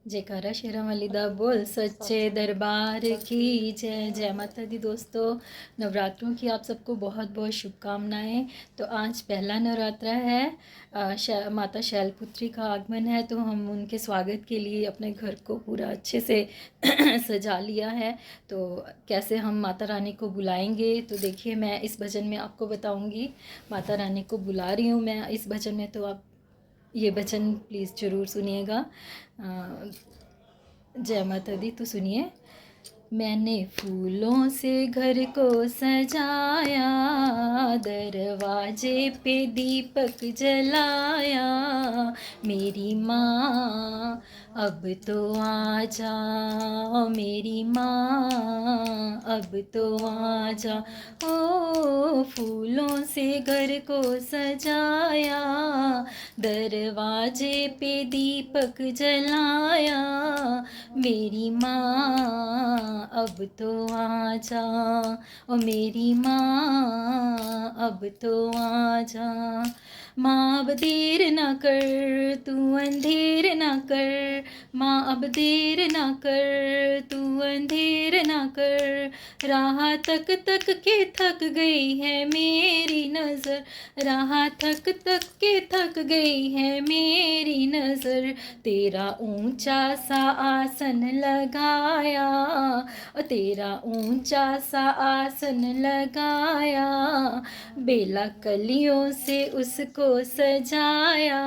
जयकारा शेरा वालिदा बोल सच्चे दरबार की जय। जय माता दी। दोस्तों, नवरात्रों की आप सबको बहुत बहुत शुभकामनाएं। तो आज पहला नवरात्रा है, माता शैलपुत्री का आगमन है, तो हम उनके स्वागत के लिए अपने घर को पूरा अच्छे से सजा लिया है। तो कैसे हम माता रानी को बुलाएंगे, तो देखिए मैं इस भजन में आपको बताऊंगी। माता रानी को बुला रही हूँ मैं इस भजन में, तो आप ये भजन प्लीज़ ज़रूर सुनिएगा। जय माता दी। तो सुनिए। मैंने फूलों से घर को सजाया, दरवाजे पे दीपक जलाया। मेरी माँ अब तो आ जाओ, मेरी माँ अब तो आ जाओ। ओ फूलों से घर को सजाया, दरवाजे पे दीपक जलाया। मेरी माँ अब तो आ जा, ओ मेरी माँ अब तो आ जा। माँ अब देर ना कर, तू अंधेर ना कर। माँ अब देर ना कर, तू अंधेर ना कर। राह तक तक के थक गई है मेरी नज़र, राह थक तक के थक गई है मेरी नज़र। तेरा ऊंचा सा आसन लगाया, तेरा ऊंचा सा आसन लगाया। बेला कलियों से उसको सजाया,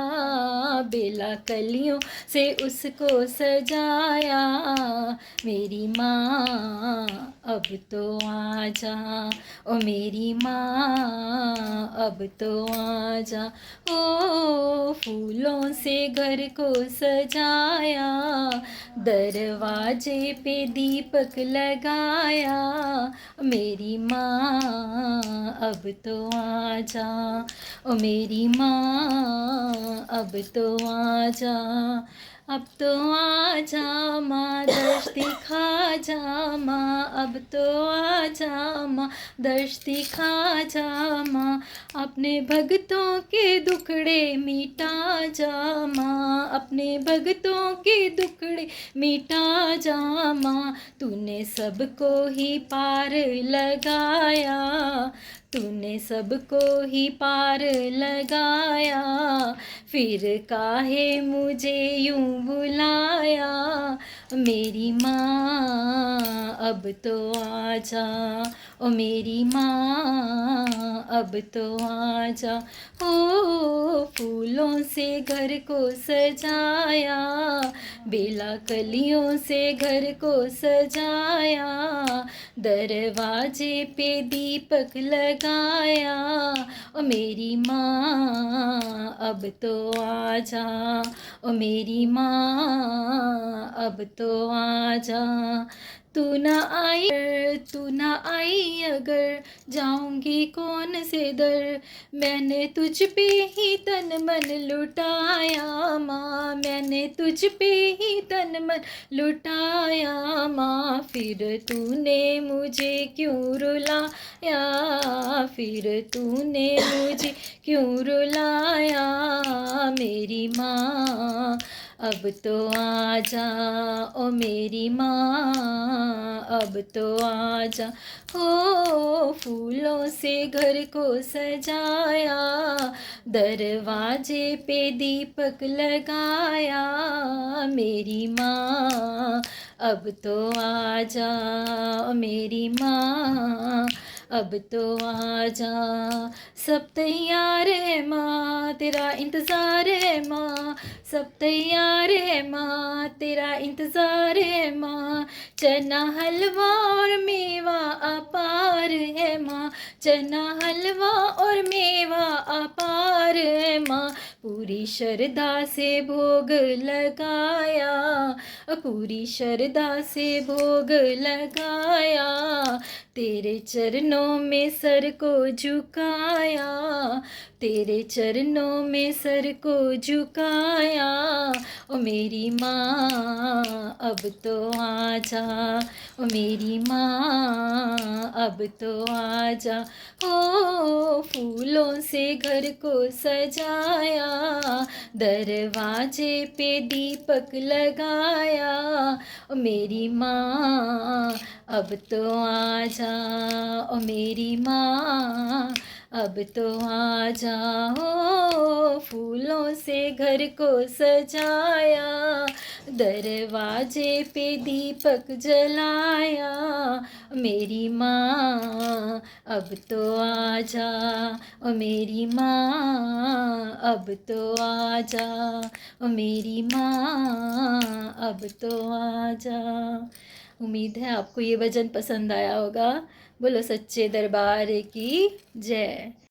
बेला कलियों से उसको सजाया। मेरी माँ अब तो आ जा, ओ मेरी माँ अब तो आ जा। ओ फूलों से घर को सजाया, दरवाजे पे दीपक लगाया। मेरी माँ अब तो आ जा, ओ मेरी माँ अब तो आ जा। अब तो आ जा माँ, दर्श दिखा जा माँ। अब तो आ जा माँ, दर्श दिखा जा माँ। अपने भक्तों के दुखड़े मिटा जा माँ, अपने भक्तों के दुखड़े मिटा जा माँ। तूने सबको ही पार लगाया, तूने सबको ही पार लगाया। फिर काहे मुझे यूं बुलाया। मेरी माँ अब तो आ जा, ओ मेरी माँ अब तो आ जा। ओ फूलों से घर को सजाया, बेला कलियों से घर को सजाया। दरवाजे पे दीपक लगाया। ओ मेरी माँ अब तो आ जा, ओ मेरी माँ अब तो आ जा। तू ना आई, तू ना आई अगर, जाऊंगी कौन से दर। मैंने तुझ पे ही तन मन लुटाया माँ, मैंने तुझ पे ही तन मन लुटाया माँ। फिर तूने मुझे क्यों रुलाया, फिर तूने मुझे क्यों रुलाया। मेरी माँ अब तो आ जा, ओ मेरी माँ अब तो आ जा। हो फूलों से घर को सजाया, दरवाजे पे दीपक लगाया। मेरी माँ अब तो आ जा, ओ मेरी माँ अब तो आ जा। सब तैयार है माँ, तेरा इंतज़ार है माँ। सब तैयार है माँ, तेरा इंतज़ार है माँ। चना हलवा और मेवा अपार है माँ, चना हलवा और मेवा अपार है माँ। पूरी श्रद्धा से भोग लगाया, पूरी श्रद्धा से भोग लगाया। तेरे चरणों में सर को झुकाया, तेरे चरणों में सर को झुकाया। ओ मेरी माँ अब तो आ जा, ओ मेरी माँ अब तो आजा। ओ फूलों से घर को सजाया, दरवाजे पे दीपक लगाया, ओ मेरी माँ अब तो आजा। ओ मेरी माँ अब तो आ जाओ, फूलों से घर को सजाया, दरवाजे पे दीपक जलाया, मेरी माँ अब तो आ जा। ओ मेरी माँ अब तो आ जा। ओ मेरी माँ अब तो आ जा। उम्मीद है आपको ये भजन पसंद आया होगा। बोलो सच्चे दरबार की जय।